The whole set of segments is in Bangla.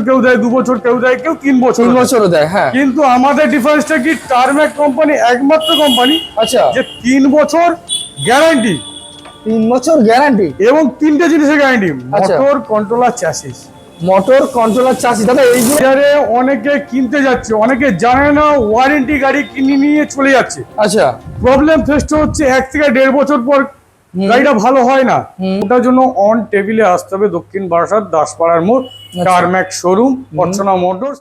কেউ দেয় 2 বছর, কেউ দেয় কেউ 3 বছর, 3 বছরও দেয়। হ্যাঁ, কিন্তু আমাদের ডিফারেন্সটা কি, টার্ম্যাক কোম্পানি একমাত্র কোম্পানি আচ্ছা, যে 3 বছর গ্যারান্টি 3 বছর গ্যারান্টি এবং 3টে জিনিসের গ্যারান্টি, আচ্ছা। Motor, controller, chassis. Motor, controller, চাষি। দাদা এইগুলো বাজারে অনেকে কিনতে যাচ্ছে, অনেকে জানে না ওয়ারেন্টি গাড়ি কিনে নিয়ে চলে যাচ্ছে। আচ্ছা, প্রবলেম ফেসটা হচ্ছে 1 থেকে 1.5 বছর পর গাড়িটা ভালো হয় না। ওটার জন্য অন টেবিলে আসতে হবে দক্ষিণ বারাসাত দাসপাড়ার মোড়, টার্ম্যাক শোরুম, অর্চনা মোটরস।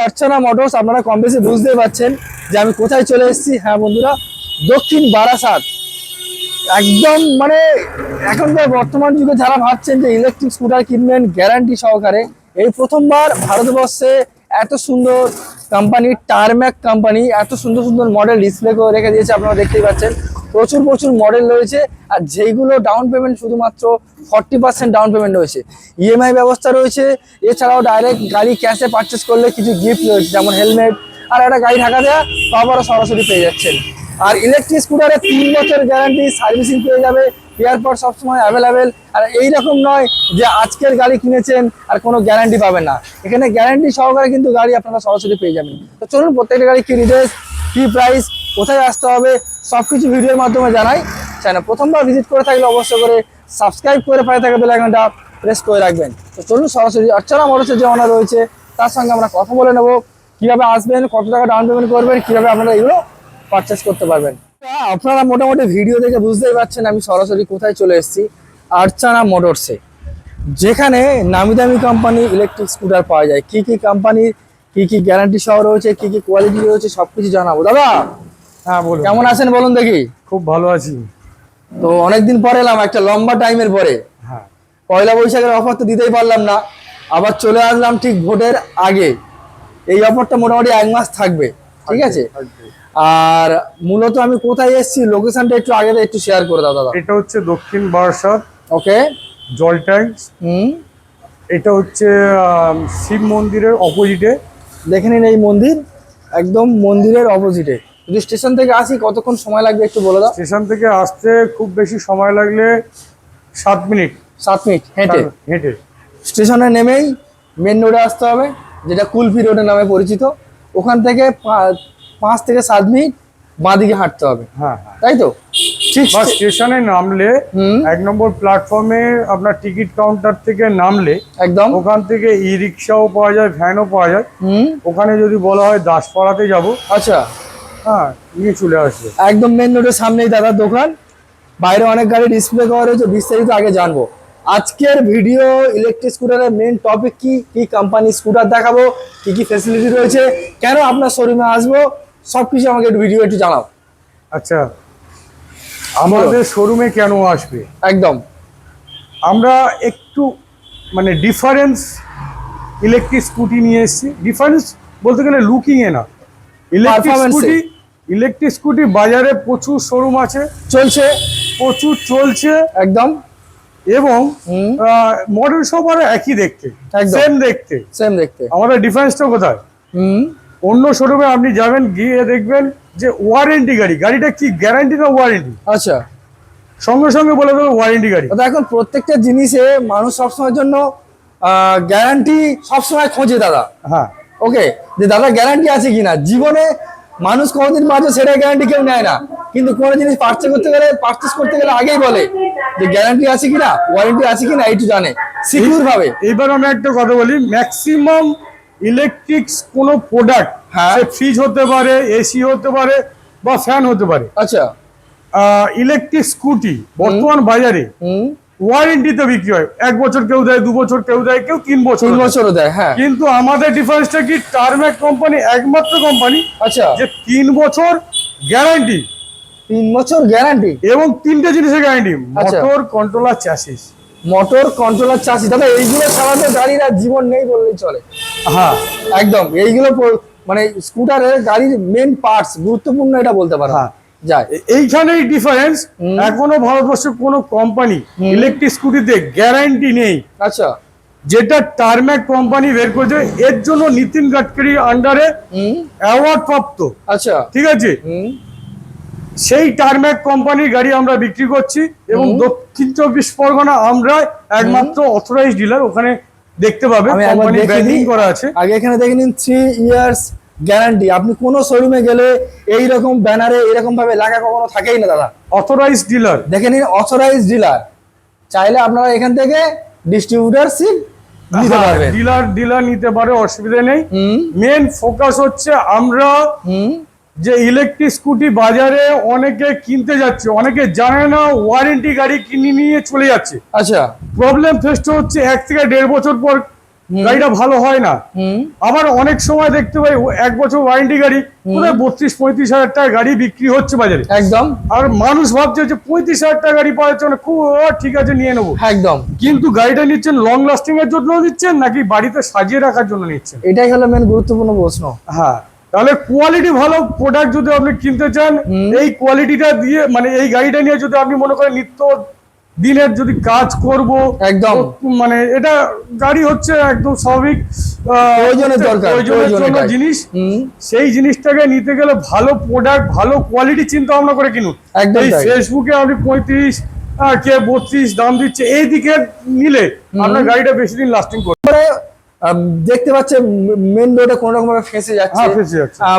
অর্চনা মোটরস। আপনারা কম বেশি বুঝতেই পারছেন যে আমি কোথায় চলে এসেছি। হ্যাঁ বন্ধুরা, দক্ষিণ বারাসাত। একদম মানে এখনকার বর্তমান যুগে যারা ভাবছেন যে ইলেকট্রিক স্কুটার কিনবেন গ্যারান্টি সহকারে, এই প্রথমবার ভারতবর্ষে এত সুন্দর কোম্পানি, টার্ম্যাক কোম্পানি এত সুন্দর সুন্দর মডেল ডিসপ্লে করে রেখে দিয়েছে। আপনারা দেখতেই পাচ্ছেন প্রচুর প্রচুর মডেল রয়েছে, আর যেইগুলো ডাউন পেমেন্ট শুধুমাত্র 40% ডাউন পেমেন্ট রয়েছে, ইএমআই ব্যবস্থা রয়েছে। এছাড়াও ডাইরেক্ট গাড়ি ক্যাশে পারচেস করলে কিছু গিফট রয়েছে, যেমন হেলমেট আর একটা গাড়ি ঢাকা দেওয়া, তো আবারও সরাসরি পেয়ে যাচ্ছেন। আর ইলেকট্রিক স্কুটারে 3 বছর গ্যারান্টি, সার্ভিসিং পেয়ে যাবে, এয়ারপড সবসময় অ্যাভেলেবেল। আর এইরকম নয় যে আজকের গাড়ি কিনেছেন আর কোনো গ্যারান্টি পাবেন না, এখানে গ্যারান্টি সহকারে কিন্তু গাড়ি আপনারা সরাসরি পেয়ে যাবেন। তো চলুন প্রত্যেকটা গাড়ি কি ডিটেলস, কি প্রাইস, কোথায় আসতে হবে সবকিছু ভিডিওর মাধ্যমে জানাই। চ্যানেল প্রথমবার ভিজিট করে থাকলে অবশ্যই করে সাবস্ক্রাইব করে পাশে থাকা বেল আইকনটা প্রেস করে রাখবেন। তো চলুন সরাসরি অর্চনা মোটরসের যে ওনার রয়েছে তার সঙ্গে আমরা কথা বলে নেব, কিভাবে আসবেন, কত টাকা ডাউন পেমেন্ট করবেন, কিভাবে আপনারা এগুলো পারচেস করতে পারবেন। আপনারা মোটামুটি ভিডিও দেখে বুঝতেই পারছেন আমি সরাসরি কোথায় চলে এসেছি, অর্চনা মোটরসে, যেখানে নামি দামি কোম্পানি ইলেকট্রিক স্কুটার পাওয়া যায়। কি কি কোম্পানির কি কি গ্যারান্টি সহ রয়েছে, কি কি কোয়ালিটি রয়েছে, সবকিছু জানাবো। দাদা হ্যাঁ বলুন, কেমন আছেন বলুন দেখি। খুব ভালো আছি। তো অনেকদিন পরে এলাম, একটা লম্বা টাইমের পরে। হ্যাঁ, পয়লা বৈশাখের অফার তো দিতেই পারলাম না, আবার চলে আসলাম ঠিক ভোটের আগে। এই অফারটা মোটামুটি 1 মাস থাকবে, ঠিক আছে? আর মূলত আমি কোথায় এসেছি, লোকেশনটা একটু আগে একটু শেয়ার করে দাও দাদা। এটা হচ্ছে দক্ষিণ বারাসাত, ওকে, জল ট্যাঙ্ক। এটা হচ্ছে শিব মন্দিরের অপোজিটে। দেখে নিন এই মন্দির, একদম মন্দিরের অপোজিটে। যদি স্টেশন থেকে আসি কতক্ষণ সময় লাগবে একটু বলে দাও। স্টেশন থেকে আসতে খুব বেশি সময় লাগলে 7 মিনিট। 7 মিনিট হেঁটে? হেঁটে স্টেশনে নেমেই মেন রোডে আসতে হবে, যেটা কুলফি রোডের নামে পরিচিত। ওখান থেকে 5 থেকে 7 মিনিট বাঁদিকে হাঁটতে হবে। হ্যাঁ, তাই তো? ঠিক স্টেশনে নামলে 1 নম্বর প্ল্যাটফর্মে আপনার টিকিট কাউন্টার থেকে নামলে একদম ওখান থেকে ই রিক্সাও পাওয়া যায়, ভ্যানও পাওয়া যায়। ওখানে যদি বলা হয় দাসপাড়াতে যাব, আচ্ছা, হ্যাঁ, নিয়ে চলে আসবে। একদম মেন রোডের সামনেই দাদার দোকান। বাইরে অনেক গাড়ি ডিসপ্লে করা রয়েছে, বিস্তারিত আগে জানবো। আজকের ভিডিও ইলেকট্রিক স্কুটারের মেন টপিক কি কি কোম্পানি স্কুটার দেখাবো, কি কি ফ্যাসিলিটি রয়েছে, কেন আপনার শোরুমে আসবো, সবকিছু আমাকে ভিডিও একটু জানাও। আচ্ছা, আমাদের শোরুমে কেন আসবে? একদম আমরা একটু মানে ডিফারেন্স ইলেকট্রিক স্কুটি নিয়ে এসেছি। ডিফারেন্স বলতে গেলে লুকিং এ না, ইলেকট্রিক স্কুটি বাজারে প্রচুর শোরুম আছে, চলছে, প্রচুর চলছে একদম। এবং মডেল সব আর একই দেখতে, সেম দেখতে। আমাদের ডিফারেন্সটা কোথায়? অন্য শোরুমে আপনি যাবেন, গিয়ে দেখবেন যে ওয়ারেন্টি গাড়ি, গাড়িটা কি গ্যারান্টি না ওয়ারেন্টি, আচ্ছা, সঙ্গে সঙ্গে বলে দেবো ওয়ারেন্টি গাড়ি। এখন প্রত্যেকটা জিনিসে মানুষ সবসময়ের জন্য গ্যারান্টি সবসময় খোঁজে দাদা। হ্যাঁ, ওকে, যে দাদা গ্যারান্টি আছে কিনা। জীবনে মানুষ কতদিন বাঁচে সেটা গ্যারান্টি কেউ নেয় না, কিন্তু কোনো জিনিস পারচেস করতে গেলে আগেই বলে যে গ্যারান্টি আছে কিনা, ওয়ারেন্টি আছে কিনা, এইটু জানে সিকিউর ভাবে। এইবার আমি একটা কথা বলি, ম্যাক্সিমাম ইলেকট্রিক কোনো প্রোডাক্ট, হ্যাঁ, ফ্রিজ হতে পারে, এসি হতে পারে বা ফ্যান হতে পারে, আচ্ছা, ইলেকট্রিক স্কুটি বর্তমান বাজারে ওয়ারেন্টিতে বিক্রি হয়, 1 বছর কেউ দেয়, 2 বছর কেউ দেয়, কেউ 3 বছর, 3 বছরও দেয়। হ্যাঁ, কিন্তু আমাদের ডিফারেন্সটা কি, টার্ম্যাক কোম্পানি একমাত্র কোম্পানি আচ্ছা, যে 3 বছর গ্যারান্টি, 3 বছর গ্যারান্টি এবং 3টে জিনিসের গ্যারান্টি, আচ্ছা। Motor, controller, chassis. Motor, controller, চাষি, দাদা এইগুলো ছাড়া তো গাড়ির আর জীবন নেই বললেই চলে। হ্যাঁ, একদম, এইগুলো মানে স্কুটারের গাড়ির মেন পার্টস, গুরুত্বপূর্ণ এটা বলতে পারো। হ্যাঁ, যায় এইখানেই ডিফারেন্স। এখনো ভারতবর্ষে কোনো কোম্পানি ইলেকট্রিক স্কুটিতে গ্যারান্টি নেই, আচ্ছা, যেটা টার্ম্যাক কোম্পানি বের করেছে। এর জন্য নিতিন গাডকারির আন্ডারে অ্যাওয়ার্ড প্রাপ্ত, আচ্ছা, ঠিক আছে, সেই টার্ম্যাক কোম্পানির গাড়ি আমরা বিক্রি করছি। এবং দক্ষিণ 24 পরগনা আমরা একমাত্র অথরাইজ ডিলার, ওখানে দেখতে পাবে কোম্পানি ব্র্যান্ডিং করা আছে। আগে এখানে দেখে নিন 3 ইয়ার্স গ্যারান্টি। আপনি কোন শোরুমে গেলে এই রকম ব্যানারে এরকম ভাবে লেখা কখনো থাকেই না দাদা। অথরাইজ ডিলার, দেখে নিন, অথরাইজ ডিলার। চাইলে আপনারা এখান থেকে ডিস্ট্রিবিউটরশিপ নিতে পারবেন, ডিলার নিতে পারে, অসুবিধা নেই। মেন ফোকাস হচ্ছে আমরা যে ইলেকট্রিক স্কুটি বাজারে অনেকে কিনতে যাচ্ছে, অনেকে জানে না, ওয়ারেন্টি গাড়ি কিনে নিয়ে চলে যাচ্ছে। আচ্ছা, প্রবলেম ফেসটা হচ্ছে 1 থেকে 1.5 বছর পর গাড়িটা ভালো হয় না। আবার অনেক সময় দেখতে পাই 1 বছর ওয়ারেন্টি গাড়ি 32-35 হাজার টাকা গাড়ি বিক্রি হচ্ছে বাজারে। একদম, আর মানুষ ভাবছে যে 35 হাজার টাকা গাড়ি পাওয়া যাচ্ছে না, খুব ঠিক আছে নিয়ে নেবো। একদম, কিন্তু গাড়িটা নিচ্ছেন লং লাস্টিং এর জন্য নিচ্ছেন, নাকি বাড়িতে সাজিয়ে রাখার জন্য নিচ্ছেন? এটাই হলো মেন গুরুত্বপূর্ণ প্রশ্ন। হ্যাঁ, তাহলে কোয়ালিটি ভালো প্রোডাক্ট যদি আপনি কিনতে চান, এই কোয়ালিটিটা দিয়ে, মানে এই গাড়িটা নিয়ে যদি আপনি মনে করেন নিত্য দিনের যদি কাজ করব, একদম, মানে এটা গাড়ি হচ্ছে একদম স্বাভাবিক প্রয়োজনের দরকার, জন্য জিনিস, সেই জিনিসটাকে নিতে গেলে ভালো প্রোডাক্ট, ভালো কোয়ালিটি চিন্তা ভাবনা করে কিনুন। এই ফেসবুকে আপনি 35 কে 32 দাম দিচ্ছে, এই দিকে নিলে আপনার গাড়িটা বেশি দিন লাস্টিং করবে। দেখতে পাচ্ছে মেন রোডে কোন রকম ভাবে ফেঁসে যাচ্ছে,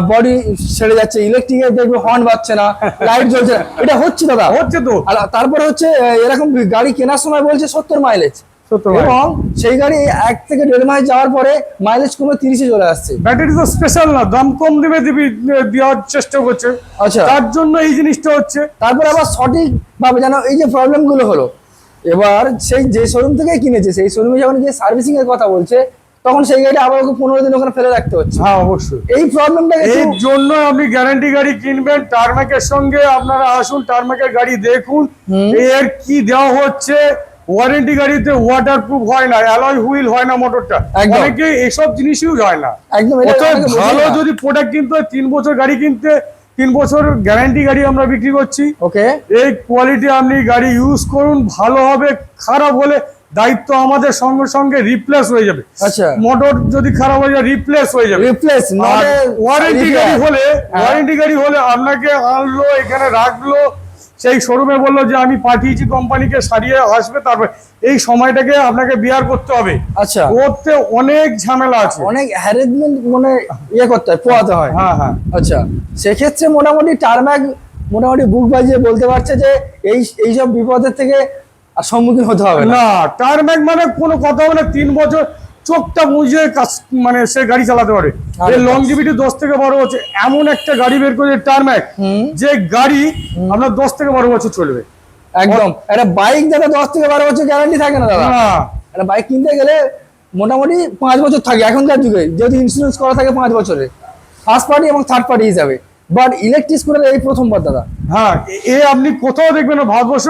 বডি ছেড়ে যাচ্ছে, ইলেকট্রিক এর দেখবে হর্ন বাজছে না, লাইট জ্বলছে না, এটা হচ্ছে দাদা, হচ্ছে তো। আর তারপরে হচ্ছে এরকম গাড়ি কেনার সময় বলছে 70 মাইলেজ, এবং সেই গাড়ি 1 থেকে 1.5 মাইল যাওয়ার পরে মাইলেজ কমে 30-এ চলে আসছে। ব্যাটারি তো স্পেশাল না, দাম কম দেওয়ার চেষ্টা করছে, আচ্ছা, তার জন্য এই জিনিসটা হচ্ছে। তারপরে আবার সঠিক ভাবে জানো এই যে প্রবলেম গুলো হলো, এবার সেই যে শোরুম থেকে কিনেছে সেই শোরুমে যখন গিয়ে সার্ভিসিং এর কথা বলছে, তখন সেই গাড়িটা আবার 15 দিন ওখানে ফেলে রাখতে হচ্ছে। হ্যাঁ, অবশ্যই এই প্রবলেমটা, এর জন্য আপনি গ্যারান্টি গাড়ি কিনবেন, টার্ম্যাকের সঙ্গে আপনারা আসুন, টার্ম্যাকের গাড়ি দেখুন এর কি দেওয়া হচ্ছে। ওয়ারেন্টি গাড়িতে ওয়াটারপ্রুফ হয় না, অ্যালয় হুইল হয় না, মোটরটা অনেকে এসব জিনিসই হয় না। একদম, ভালো যদি প্রোডাক্ট কিনতে হয়, 3 বছর গাড়ি কিনতে 3 বছর গ্যারান্টি গাড়ি আমরা বিক্রি করছি। ওকে, এই কোয়ালিটি আপনি গাড়ি ইউজ করুন, ভালো হবে। খারাপ হলে দায়িত্ব আমাদের, সঙ্গে সঙ্গে রিপ্লেস হয়ে যাবে। আচ্ছা, মোটর যদি খারাপ হয়ে যায় রিপ্লেস হয়ে যাবে। ওয়ারেন্টি গাড়ি হলে আপনাকে আনলো, এখানে রাখলো, সেই শোরুমে বললো যে আমি পাঠিয়েছি কোম্পানিকে, সারিয়ে আসবে, তারপরে এই সময়টাকে আপনাকে বিয়ার করতে হবে। আচ্ছা, করতে অনেক ঝামেলা আছে, অনেক হ্যারাসমেন্ট মানে করতে হয়, পোয়াতে হয়। হ্যাঁ হ্যাঁ, আচ্ছা, সেক্ষেত্রে মোটামুটি টার্ম্যাক মোটামুটি বুক বাজিয়ে বলতে পারছে যে এইসব বিপদের থেকে আর সম্মুখীন হতে হবে না। টার্ম্যাক মানে কোনো কথা হবে না, 3 বছর চোখটা বুঝে কাজ, মানে সে গাড়ি চালাতে পারে। এর লংজিভিটি 10 থেকে 12 বছর, এমন একটা গাড়ি বের করেছে টার্ম্যাক, যে গাড়ি আপনার 10 থেকে 12 বছর চলবে। একদম, একটা বাইক দাদা 10 থেকে 12 বছর গ্যারান্টি থাকে না দাদা। একটা বাইক কিনতে গেলে মোটামুটি 5 বছর থাকে এখনকার যুগে, যদি ইন্স্যুরেন্স করা থাকে 5 বছরের, ফার্স্ট পার্টি এবং থার্ড পার্টি হিসাবে। বাট ইলেকট্রিক স্কুটার এই প্রথমবার দাদা। হ্যাঁ, আপনি কোথাও দেখবেন না, ভারতবর্ষ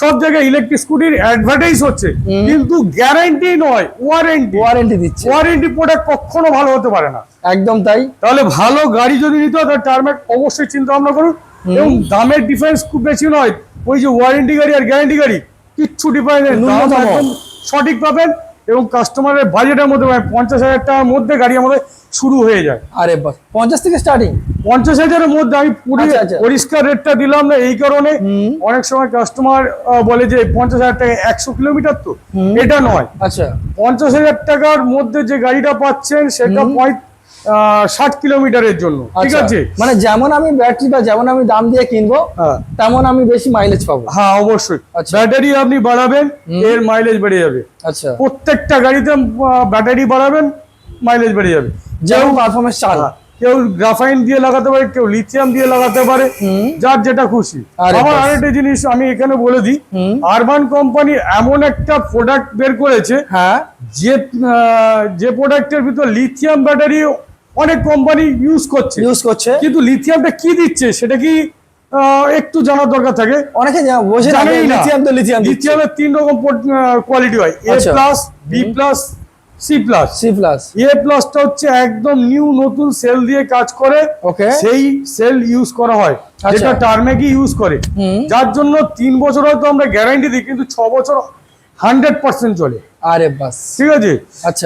সব জায়গায় ইলেকট্রিক স্কুটির অ্যাডভার্টাইজ হচ্ছে, কিন্তু গ্যারান্টি নয়, ওয়ারেন্টি দিচ্ছে। ওয়ারেন্টি প্রোডাক্ট কখনো ভালো হতে পারে না। একদম তাই। তাহলে ভালো গাড়ি যদি নিতে হয়, তাহলে টার্ম্যাক অবশ্যই চিন্তা ভাবনা করুন। এবং দামের ডিফারেন্স খুব বেশি নয়, ওই যে ওয়ারেন্টি গাড়ি আর গ্যারান্টি গাড়ি কিচ্ছু ডিফারেন্স একদম সঠিক পাবেন, এবং কাস্টমারের বাজেটের মধ্যে 50,000 টাকার মধ্যে গাড়ি আমাদের শুরু হয়ে যায়। আরে বাস, 50 থেকে স্টার্টিং, 50,000-এর মধ্যে। আমি পরিষ্কার রেটটা দিলাম না এই কারণে, অনেক সময় কাস্টমার বলে যে 50,000 টাকা 100 কিলোমিটার, তো এটা নয়। আচ্ছা, 50,000 টাকার মধ্যে যে গাড়িটা পাচ্ছেন সেটা 60 কিলোমিটারের জন্য, ঠিক আছে। মানে যেমন আমি ব্যাটারি বা যেমন আমি দাম দিয়ে কিনবো, তেমন আমি বেশি মাইলেজ পাবো। হ্যাঁ, অবশ্যই ব্যাটারি আপনি বাড়াবেন, এর মাইলেজ বেড়ে যাবে। আচ্ছা, প্রত্যেকটা গাড়িতে ব্যাটারি বাড়াবেন, মাইলেজ বেড়ে যাবে, যেমন পারফরমেন্স চাল। কেউ গ্রাফাইন দিয়ে লাগাতে পারে, কেউ লিথিয়াম দিয়ে লাগাতে পারে, যার যেটা খুশি। আমার আরেকটা জিনিস আমি এখানে বলে দিই, আরবান কোম্পানি এমন একটা প্রোডাক্ট বের করেছে যে প্রোডাক্টের ভিতর লিথিয়াম ব্যাটারি অনেক কোম্পানি ইউজ করছে, কিন্তু লিথিয়ামটা কি দিচ্ছে সেটা কি একটু জানার দরকার থাকে। অনেকে জানেই না। লিথিয়ামের 3 রকম কোয়ালিটি হয়, A+, B+, C+। A প্লাসটা হচ্ছে একদম নিউ নতুন সেল দিয়ে কাজ করে, সেই সেল ইউজ করা হয় যেটা টার্মেকি ইউজ করে, যার জন্য 3 বছর হয়তো আমরা গ্যারান্টি দিই, কিন্তু 6 বছর 100% চলে। আরে বাস, ঠিক আছে।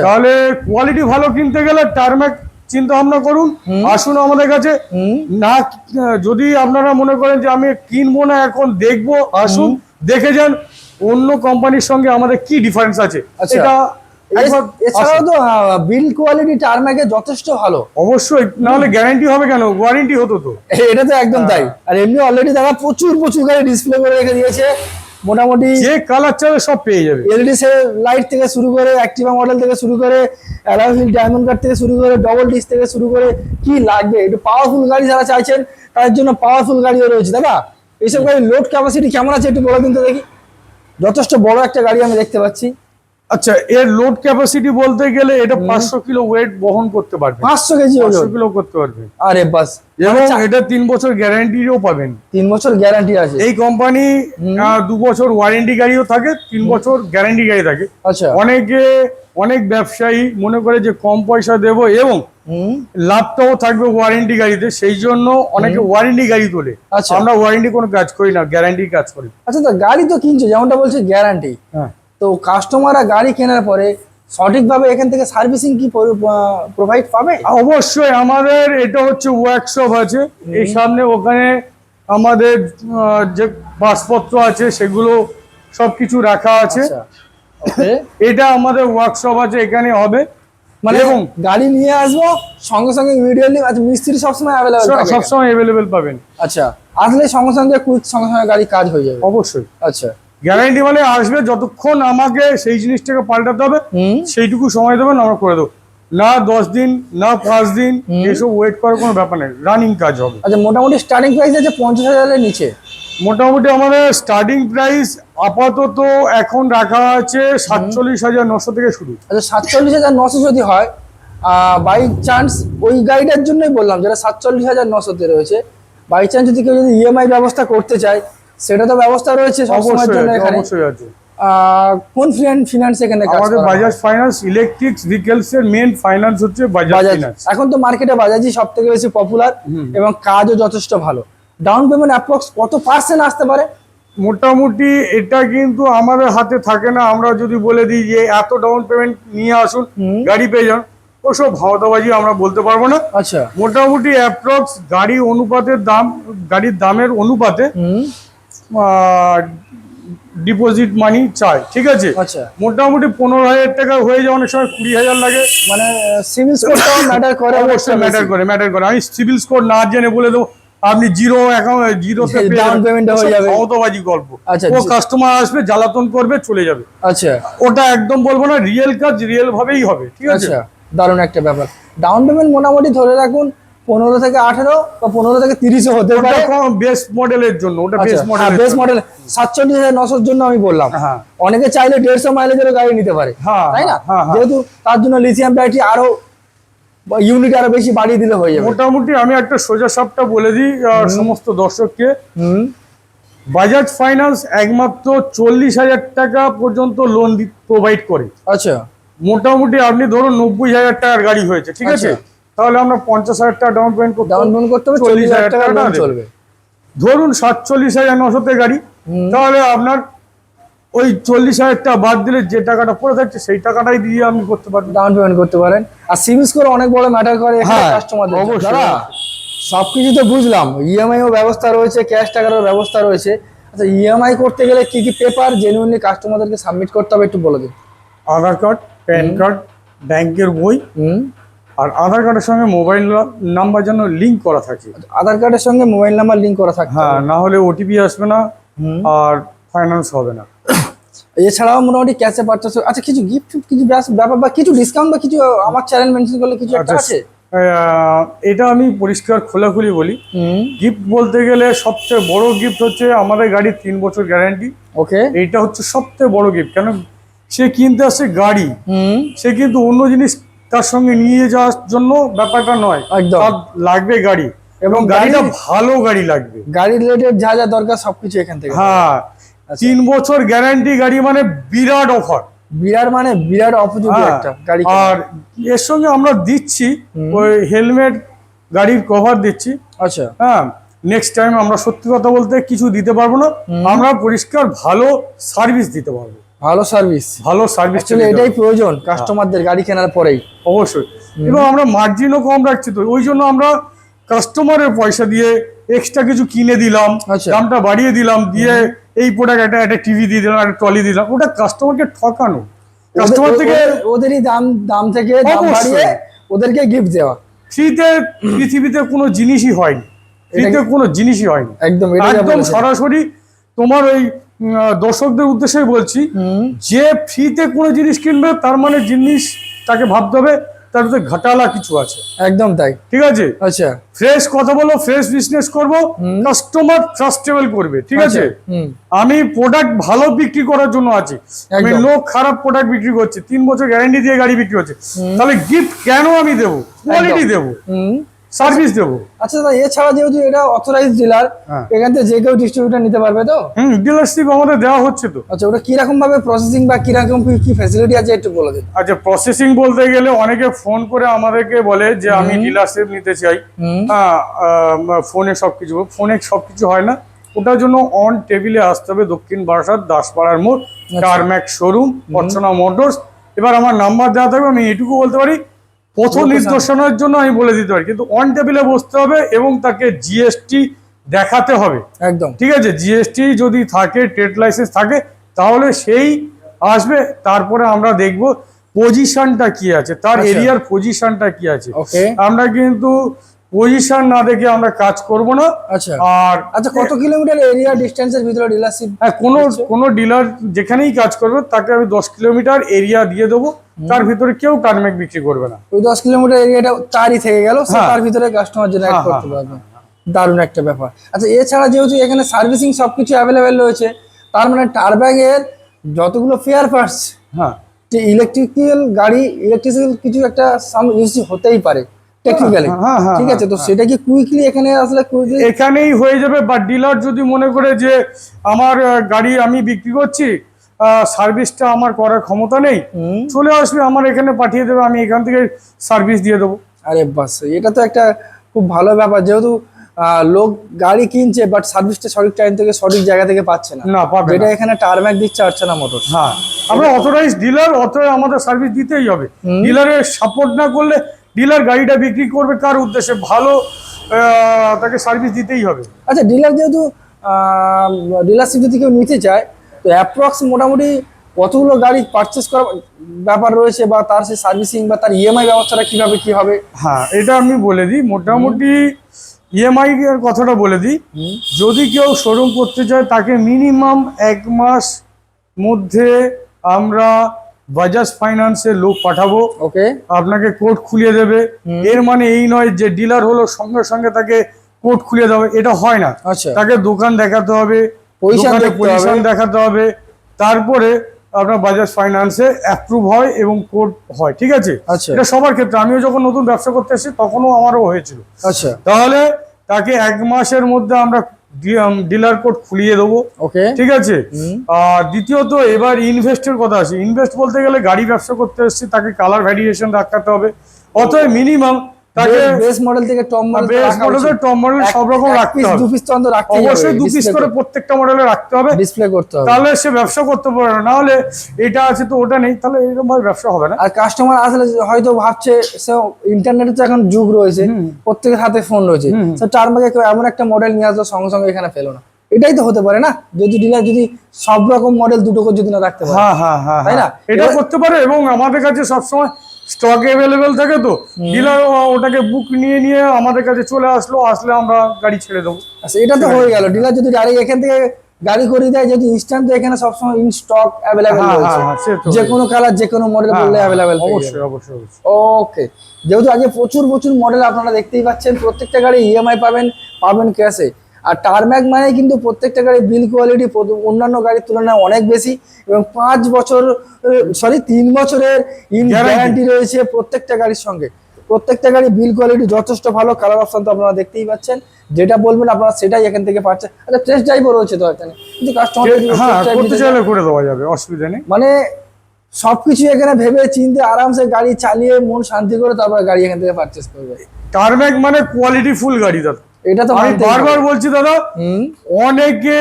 তাহলে কোয়ালিটি ভালো কিনতে গেলে টার্মেক চিন্তা ভাবনা করুন, আসুন আমাদের কাছে। না যদি আপনারা মনে করেন যে আমি কিনবো না, এখন দেখবো, আসুন দেখে যান অন্য কোম্পানির সঙ্গে আমাদের কি ডিফারেন্স আছে। এটা এছাড়াও তো বিল্ড কোয়ালিটি টার্মেকে যথেষ্ট ভালো। অবশ্যই, না হলে গ্যারান্টি হবে কেন, ওয়ারেন্টি হতো তো। এটা তো একদম তাই। আর এমনি অলরেডি তারা প্রচুর গাড়ি ডিসপ্লে করে রেখে দিয়েছে, মোটামুটি যে কালার চাইবে সব পেয়ে যাবে। এলইডি লাইট থেকে শুরু করে, অ্যাক্টিভা মডেল থেকে শুরু করে, অ্যালয় হুইল ডায়মন্ড কাট থেকে শুরু করে, ডবল ডিস্ক থেকে শুরু করে, কি লাগবে একটু পাওয়ারফুল গাড়ি যারা চাইছেন তার জন্য পাওয়ারফুল গাড়িও রয়েছে। দাদা এইসব গাড়ির লোড ক্যাপাসিটি কেমন আছে একটু বলে দিন তো দেখি। যথেষ্ট বড় একটা গাড়ি আমি দেখতে পাচ্ছি। আচ্ছা, এর লোড ক্যাপাসিটি বলতে গেলে এটা 500 কিলো ওয়েট বহন করতে পারবে, 500 কেজি 500 কিলো করতে পারবে। আরে বাস, এবং এটা 3 বছর গ্যারান্টিও পাবেন। 3 বছর গ্যারান্টি আছে এই কোম্পানি। 2 বছর ওয়ারেন্টি গাড়িও থাকে, 3 বছর গ্যারান্টি গাড়ি থাকে। আচ্ছা, অনেক ব্যবসায়ী মনে করে যে কম পয়সা দেবো এবং লাভটাও থাকবে ওয়ারেন্টি গাড়িতে, সেই জন্য অনেকে ওয়ারেন্টি গাড়ি তোলে। আমরা ওয়ারেন্টি কোনো কাজ করি না, গ্যারান্টি কাজ করি। আচ্ছা, তো গাড়ি তো কিনছে যেমনটা বলছে গ্যারান্টি, তো কাস্টমাররা গাড়ি কেনার পরে সঠিকভাবে এখান থেকে সার্ভিসিং কি প্রোভাইড পাবে? অবশ্যই, আমাদের এটা হচ্ছে ওয়ার্কশপ আছে এই সামনে, ওখানে আমাদের যে বাসপত্র আছে সেগুলো সবকিছু রাখা আছে। এটা আমাদের ওয়ার্কশপ আছে, এখানে হবে। মানে এবং গাড়ি নিয়ে আসবো সঙ্গে সঙ্গে ইমিডিয়েটলি, আচ্ছা মিস্ত্রি সবসময় অ্যাভেলেবেল পাবেন। আচ্ছা, আসলে সঙ্গে সঙ্গে গাড়ি কাজ হয়ে যাবে অবশ্যই। আচ্ছা, গ্যারান্টি মানে আসবে, যতক্ষণ আমাকে সেই জিনিসটাকে পাল্টাতে হবে সেইটুকু সময় দেবেন, আমরা করে দেবো। না 10 দিন, না 5 দিন, এসব ওয়েট করার কোনো ব্যাপার নেই, রানিং কাজ হবে। আচ্ছা, মোটামুটি স্টার্টিং প্রাইস আছে 50,000-এর নিচে। মোটামুটি আমাদের স্টার্টিং প্রাইস আপাতত এখন রাখা আছে 47,900 থেকে শুরু। আচ্ছা, 47,900 যদি হয়, বাই চান্স ওই গাড়িটার জন্যই বললাম যেটা 47,900-তে রয়েছে, বাই চান্স যদি কেউ যদি ইএমআই ব্যবস্থা করতে চায় সেটা তো ব্যবস্থা রয়েছে সবসময়ের জন্য এখানে। অবশ্যই আছে। কোন ফিনান্স এখানে কাজ করে? আমাদের বাজাজ ফাইন্যান্স ইলেকট্রিক ভেহিকলস এর মেইন ফাইন্যান্স হচ্ছে বাজাজ ফাইন্যান্স। এখন তো মার্কেটে বাজাজই সবথেকে বেশি পপুলার এবং কাজও যথেষ্ট ভালো। ডাউন পেমেন্ট অ্যাপ্রক্স কত % আসতে পারে? মোটামুটি এটা কিন্তু আমাদের হাতে থাকে না, আমরা যদি বলে দিই যে এত ডাউন পেমেন্ট নিয়ে আসুন গাড়ি পেয়ে যান, ওসব ভাওতাবাজি আমরা বলতে পারবো না। আচ্ছা, মোটামুটি অ্যাপ্রক্স গাড়ির দামের অনুপাতে ডিপোজিট মানি চাই। ঠিক আছে, আচ্ছা, মোটামুটি 15,000 টাকা হয়ে যায়, অনেক সময় 20,000 লাগে। মানে সিভিল স্কোরটাও ম্যাটার করে? অবশ্যই ম্যাটার করে। আমি সিভিল স্কোর না জেনে বলে দেবো আপনি জিরোতে ডাউন পেমেন্ট হয়ে যাবে, ভাওতাবাজি গল্প। ও কাস্টমার আসবে, জ্বালাতন করবে, চলে যাবে। আচ্ছা, ওটা একদম বলবো না, রিয়েল কাজ রিয়েল ভাবেই হবে। ঠিক আছে, আচ্ছা, দারুণ একটা ব্যাপার। ডাউন পেমেন্ট মোটামুটি ধরে রাখুন 15 থেকে 18 বা 15 থেকে 30 হতে পারে বেস মডেলের জন্য। ওটা বেস মডেল 47,900 জন্য আমি বললাম। অনেকে চাইলে 150 মাইলেজের গাড়ি নিতে পারে, তাই না? যেহেতু তার জন্য লিথিয়াম ব্যাটারি আরো ইউনিট আরো বেশি বাড়িয়ে দিলে হয়ে যাবে। মোটামুটি আমি একটা সোজা সাপটা বলে দিই সমস্ত দর্শককে, বাজাজ ফাইন্যান্স একমাত্র 40,000 টাকা পর্যন্ত লোন প্রোভাইড করে। আচ্ছা, মোটামুটি আপনি ধরুন 90,000 টাকার গাড়ি হয়েছে, ঠিক আছে, তাহলে আমরা 50,000 টাকা ডাউন পেমেন্ট করতে হবে, 40,000 টাকা চলবে। ধরুন 47,900 গাড়ি, তাহলে আপনার ওই 40,000 টাকা বাদ দিলে যে টাকাটা পড়ে থাকছে সেই টাকাটাই দিয়ে আপনি করতে পারবেন, ডাউন পেমেন্ট করতে পারেন। আর সিভিল স্কোর অনেক বড় ম্যাটার করে কাস্টমারদের। অবশ্যই, সবকিছু তো বুঝলাম, ইএমআই ও ব্যবস্থা রয়েছে, ক্যাশ টাকারও ব্যবস্থা রয়েছে। আচ্ছা, ইএমআই করতে গেলে কি কি পেপার জেনুইনলি কাস্টমারদেরকে সাবমিট করতে হবে একটু বলে দিন। আধার কার্ড, প্যান কার্ড, ব্যাংকের বই, আর আধার কার্ডের সঙ্গে মোবাইল নাম্বার যেন লিঙ্ক করা থাকে। আধার কার্ডের সঙ্গে মোবাইল নাম্বার লিঙ্ক করা থাকে, হ্যাঁ, না হলে ওটিপি আসবে না আর ফাইন্যান্স হবে না। এছাড়াও মোটামুটি ক্যাশে পারচেজ। আচ্ছা, কিছু গিফট, কিছু ব্যাপার বা কিছু ডিসকাউন্ট বা কিছু আমার চ্যানেল মেনশন করলে কিছু একটা আছে? এটা আমি পরিষ্কার খোলাখুলি বলি, গিফট বলতে গেলে সবচেয়ে বড় গিফট হচ্ছে আমাদের গাড়ির 3 বছর গ্যারান্টি। ওকে, এইটা হচ্ছে সবচেয়ে বড় গিফট। কেন সে কিনতে আসছে গাড়ি, সে কিন্তু অন্য জিনিস তার সঙ্গে নিয়ে যাওয়ার জন্য ব্যাপারটা নয়, তার লাগবে গাড়ি এবং গাড়িটা ভালো গাড়ি লাগবে, গাড়ি রিলেটেড যা যা দরকার সবকিছু এখান থেকে। হ্যাঁ, 3 বছর গ্যারান্টি গাড়ি মানে বিরাট অফার, বিরাট অপরচুনিটি একটা গাড়ি। আর এর সঙ্গে আমরা দিচ্ছি ওই হেলমেট, গাড়ির কভার দিচ্ছি। আচ্ছা, হ্যাঁ, নেক্সট টাইম আমরা সত্যি কথা বলতে কিছু দিতে পারবো না, আমরা পরিষ্কার ভালো সার্ভিস দিতে পারবো। ভালো সার্ভিস এটাই প্রয়োজন কাস্টমারদের গাড়ি কেনার পরেই, অবশ্যই। এবং আমরা মার্জিনও কম রাখছি, তো ওই জন্য আমরা কাস্টমারের পয়সা দিয়ে এক্সট্রা কিছু কিনে দিলাম, দামটা বাড়িয়ে দিলাম, দিয়ে এই প্রোডাক্ট একটা টিভি দিয়ে দিলাম, একটা ট্রলি দিলাম, ওটা কাস্টমারকে ঠকানো, কাস্টমার থেকে ওদেরই দাম থেকে দাম বাড়িয়ে ওদেরকে গিফট দেওয়া। ফ্রিতে পৃথিবীতে কোনো জিনিসই হয়নি, ফ্রিতে কোনো জিনিসই হয়নি, একদম সরাসরি তোমার ওই দর্শকদের উদ্দেশ্যে বলছি, যে ফ্রিতে কোনো জিনিস কিনবে তার মানে জিনিস তাকে ভাবতে হবে তার মধ্যে ঘাটালা কিছু আছে, একদম তাই, ঠিক আছে। আচ্ছা, ফ্রেশ কথা বলো, ফ্রেশ বিজনেস করব, কাস্টমার ট্রাস্টেবল করবে, ঠিক আছে। আমি প্রোডাক্ট ভালো বিক্রি করার জন্য আছি, আমি লোক খারাপ প্রোডাক্ট বিক্রি করছে, 3 বছর গ্যারান্টি দিয়ে গাড়ি বিক্রি হচ্ছে, তাহলে গিফট কেন আমি দেবো? কোয়ালিটি দেবো, সার্ভিস দেবো। আচ্ছা দাদা, এছাড়া যেহেতু এটা অথরাইজড ডিলার, এখান থেকে যে কেউ ডিস্ট্রিবিউটর নিতে পারবে তো? ডিলারশিপ আমাদের দেওয়া হচ্ছে তো। আচ্ছা, ওটা কি রকম ভাবে প্রসেসিং বা কি রকম কি ফ্যাসিলিটি আছে একটু বলে দিন। আচ্ছা, প্রসেসিং বলতে গেলে অনেকে ফোন করে আমাদেরকে বলে যে আমি ডিলারশিপ নিতে চাই, ফোনে সবকিছু হয় না, ওটার জন্য অন টেবিলে আসতে হবে দক্ষিণ বারাসাত দাসপাড়ার মোড়, টারম্যাক শোরুম, অর্চনা মোটরস। এবার আমার নাম্বার দেওয়া থাকবে, আমি এটুকু বলতে পারি, পথ নির্দেশনার জন্য আমি বলে দিতে পারি, কিন্তু অন টেবিলে বসতে হবে এবং তাকে জিএসটি দেখাতে হবে, একদম ঠিক আছে। জিএসটি যদি থাকে, ট্রেড লাইসেন্স থাকে, তাহলে সেই আসবে, তারপরে আমরা দেখব পজিশনটা কি আছে, তার এরিয়ার পজিশনটা কি আছে। আমরা কিন্তু পজিশন না দেখে আমরা কাজ করব না। আচ্ছা, আর আচ্ছা, কত কিলোমিটার এরিয়া ডিসটেন্সের ভিতরে ডিলারশিপ? হ্যাঁ, কোনো ডিলার যেখানেই কাজ করবে তাকে আমি 10 কিলোমিটার এরিয়া দিয়ে দেবো, তার ভিতরে কেউ টার্মেক বিক্রি করবে না। ওই 10 কিলোমিটার এরিয়াটা তারই থেকে গেল, তার ভিতরে কাস্টমার জেনারেট করতে পারবে, দারুণ একটা ব্যাপার। আচ্ছা, এছাড়া যেহেতু এখানে সার্ভিসিং সবকিছু অ্যাভেলেবেল রয়েছে, তার মানে টারব্যাগের যতগুলো ফেয়ার পার্টস, যে ইলেকট্রিক্যাল গাড়ি, ইলেকট্রিক্যাল কিছু একটা হতেই পারে টেকনিক্যালি, ঠিক আছে, তো সেটা কি কুইকলি এখানে আসলে এখানেই হয়ে যাবে। বা ডিলার যদি মনে করে যে আমার গাড়ি আমি বিক্রি করছি, সার্ভিসটা আমার করার ক্ষমতা নেই, চলে আসবে আমার এখানে পাঠিয়ে দেবে, আমি এখান থেকে সার্ভিস দিয়ে দেবো। আরে বাস, এটা তো একটা খুব ভালো ব্যাপার, যেহেতু লোক গাড়ি কিনছে বাট সার্ভিসটা সঠিক টাইম থেকে সঠিক জায়গা থেকে পাচ্ছে না, যেটা এখানে টারম্যাক দিচ্ছে অর্চনা মোটরস। হ্যাঁ, আমরা অথরাইজড ডিলার, অতএব আমাদের সার্ভিস দিতেই হবে। ডিলারের সাপোর্ট না করলে ডিলার গাড়িটা বিক্রি করবে কার উদ্দেশ্যে? ভালো, তাকে সার্ভিস দিতেই হবে। আচ্ছা, ডিলার যেহেতু ডিলারশিপ যদি কেউ নিতে চায়, তো অ্যাপ্রক্স মোটামুটি কতগুলো গাড়ি পারচেস করার ব্যাপার রয়েছে, বা তার সেই সার্ভিসিং বা তার ইএমআই ব্যবস্থাটা কিভাবে কি হবে? হ্যাঁ, এটা আমি বলে দিই, মোটামুটি ইএমআই এর কথাটা বলে দিই। যদি কেউ শোরুম করতে চায়, তাকে মিনিমাম 1 মাস মধ্যে আমরা বাজাজ ফাইন্যান্সের লোক পাঠাবো, ওকে, আপনাকে কোড খুলিয়ে দেবে। এর মানে এই নয় যে ডিলার হলো সঙ্গে সঙ্গে তাকে কোড খুলিয়ে দেবে, এটা হয় না। তাকে দোকান দেখাতে হবে, পজিশন দেখাতে হবে, তারপরে আপনার বাজাজ ফাইন্যান্সে অ্যাপ্রুভ হয় এবং কোড হয়, ঠিক আছে। এটা সবার ক্ষেত্রে, আমিও যখন নতুন ব্যবসা করতে এসেছি তখনও আমারও হয়েছিল। আচ্ছা, তাহলে তাকে 1 মাসের মধ্যে আমরা ডিলার কোড খুলিয়ে দেবো, ওকে, ঠিক আছে। আর দ্বিতীয়ত, এবার ইনভেস্টের কথা আছে। ইনভেস্ট বলতে গেলে গাড়ি ব্যবসা করতে এসেছি, তাকে কালার ভ্যারিয়েশন রাখাতে হবে, অতএব মিনিমাম তাকে বেস মডেল থেকে টপ মডেল সব রকম রাখতে হবে, 2 পিস তো রাখতে হবে, অবশ্যই 2 পিস করে প্রত্যেকটা মডেলে রাখতে হবে, ডিসপ্লে করতে হবে, তাহলে সে ব্যবসা করতে পারবে না। নাহলে এটা আছে তো ওটা নেই, তাহলে এরকম ভাবে ব্যবসা হবে না। আর কাস্টমার আসলে হয়তো ভাবছে, সে ইন্টারনেটে তো এখন যুগ রয়েছে, প্রত্যেকের হাতে ফোন রয়েছে, সে টারম্যাকে কেউ এমন একটা মডেল নিয়ে আসলো সঙ্গে সঙ্গে এখানে পেলো না, এটাই তো হতে পারে না, যদি ডিলার যদি সব রকম মডেল দুটো করে যদি না রাখতে পারে। হ্যাঁ, তাই না, এটা করতে পারে। এবং আমাদের কাছে সবসময় স্টক অ্যাভেলেবেল থাকে, তো ডিলার ওটাকে বুক নিয়ে আমাদের কাছে চলে আসলে আমরা গাড়ি ছেড়ে দেবো। আচ্ছা, এটা তো হয়ে গেল। ডিলার যদি ডাইরেক্ট এখান থেকে গাড়ি করে দেয়, যেহেতু ইনস্ট্যান্ট এখানে সবসময় ইন স্টক অ্যাভেলেবেল রয়েছে, যে কোনো কালার যে কোনো মডেল বললে অ্যাভেলেবেল। অবশ্যই অবশ্যই। ওকে, যেহেতু আগে প্রচুর মডেল আপনারা দেখতেই পাচ্ছেন, প্রত্যেকটা গাড়ি ইএমআই পাবেন ক্যাশে। আর টারম্যাক মানে কিন্তু প্রত্যেকটা গাড়ি বিল কোয়ালিটি অন্যান্য গাড়ির তুলনায় অনেক বেশি, এবং 3 বছরের গ্যারান্টি রয়েছে প্রত্যেকটা গাড়ির সঙ্গে। প্রত্যেকটা গাড়ি বিল কোয়ালিটি যথেষ্ট ভালো, কালার অপশন তো আপনারা দেখতেই পাচ্ছেন, যেটা বলবেন আপনারা সেটাই এখান থেকে পাচ্ছেন। আচ্ছা, টেস্ট ড্রাইভও রয়েছে তো এখানে, যদি কাস্টমার করতে চাইলে করে দেওয়া যাবে, অসুবিধা নেই। মানে সবকিছু এখানে ভেবে চিন্তে আরামসে গাড়ি চালিয়ে মন শান্তি করে তারপর গাড়ি এখান থেকে পারচেজ করবে। টারম্যাক মানে কোয়ালিটি ফুল গাড়ি দাদা, এটা তো আমি বারবার বলছি দাদা। অনেকে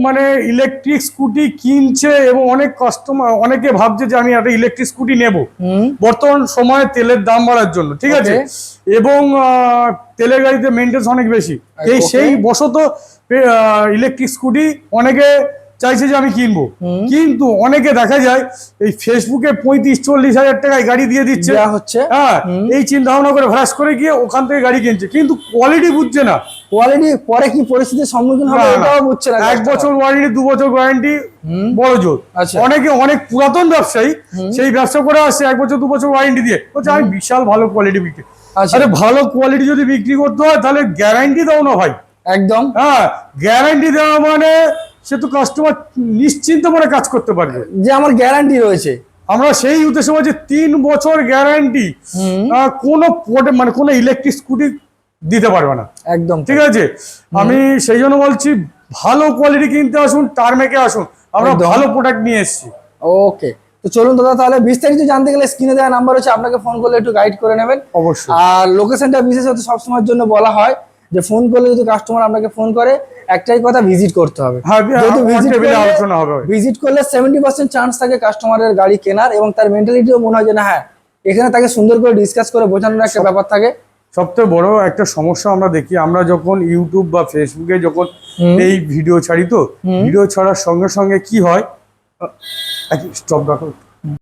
মানে ইলেকট্রিক স্কুটি কিনছে এবং অনেক কাস্টমার, অনেকে ভাবছে যে আমি একটা ইলেকট্রিক স্কুটি নেব বর্তমান সময়ে তেলের দাম বাড়ার জন্য, ঠিক আছে, এবং তেলের গাড়িতে মেইনটেন্স অনেক বেশি, সেই বশত ইলেকট্রিক স্কুটি অনেকে চাইছে যে আমি কিনবো, কিন্তু অনেকে দেখা যায় এই ফেসবুকে 35-40 হাজার টাকায় গাড়ি দিয়ে দিচ্ছে, হ্যাঁ, এই চিন্তা ভাবনা করে ভ্রাস করে গিয়ে ওখান থেকে গাড়ি কিনছে, কিন্তু কোয়ালিটি বুঝছে না। কোয়ালিটি পরে কি পরিস্থিতির সম্মুখীন হবে এটাও বুঝছে না। 1 বছর ওয়ারেন্টি, 2 বছর গ্যারান্টি, বড় জোর। অনেকে অনেক পুরাতন ব্যবসায়ী সেই ব্যবসা করে আসছে 1 বছর 2 বছর ওয়ারেন্টি দিয়ে, বলছে আমি বিশাল ভালো কোয়ালিটি বিক্রি। আরে ভালো কোয়ালিটি যদি বিক্রি করতে হয় তাহলে গ্যারান্টি দাও না ভাই, একদম। হ্যাঁ, গ্যারান্টি দেওয়া মানে সে তো কাস্টমার নিশ্চিন্ত মনে কাজ করতে পারবে যে আমার গ্যারান্টি রয়েছে। আমরা সেই উদ্দেশ্যে বলছি 3 বছর গ্যারান্টি মানে কোনো ইলেকট্রিক স্কুটি দিতে পারবে না, একদম, ঠিক আছে। আমি সেই জন্য বলছি ভালো কোয়ালিটি কিনতে আসুন, টারম্যাকে আসুন, আমরা ভালো প্রোডাক্ট নিয়ে এসেছি। ওকে, তো চলুন দাদা, তাহলে বিস্তারিত জানতে গেলে স্ক্রিনে দেওয়া নাম্বার হচ্ছে, আপনাকে ফোন করলে একটু গাইড করে নেবেন অবশ্যই। আর লোকেশনটা বিশেষত সবসময়ের জন্য বলা হয় যে ফোন করলে যদি কাস্টমার আপনাকে ফোন করে একটাই কথা, ভিজিট করতে হবে। ভিজিট করলে 70% চান্স থাকে কাস্টমারের গাড়ি কেনার, এবং তার মেন্টালিটিও মনে হয় যে না, হ্যাঁ, এখানে তাকে সুন্দর করে ডিসকাস করে বোঝানোর একটা ব্যাপার থাকে। সবথেকে বড় একটা সমস্যা আমরা দেখি, আমরা যখন ইউটিউব বা ফেসবুকে যখন এই ভিডিও ছাড়ি, তো ভিডিও ছাড়ার সঙ্গে সঙ্গে কি হয়, স্টপ রাখো,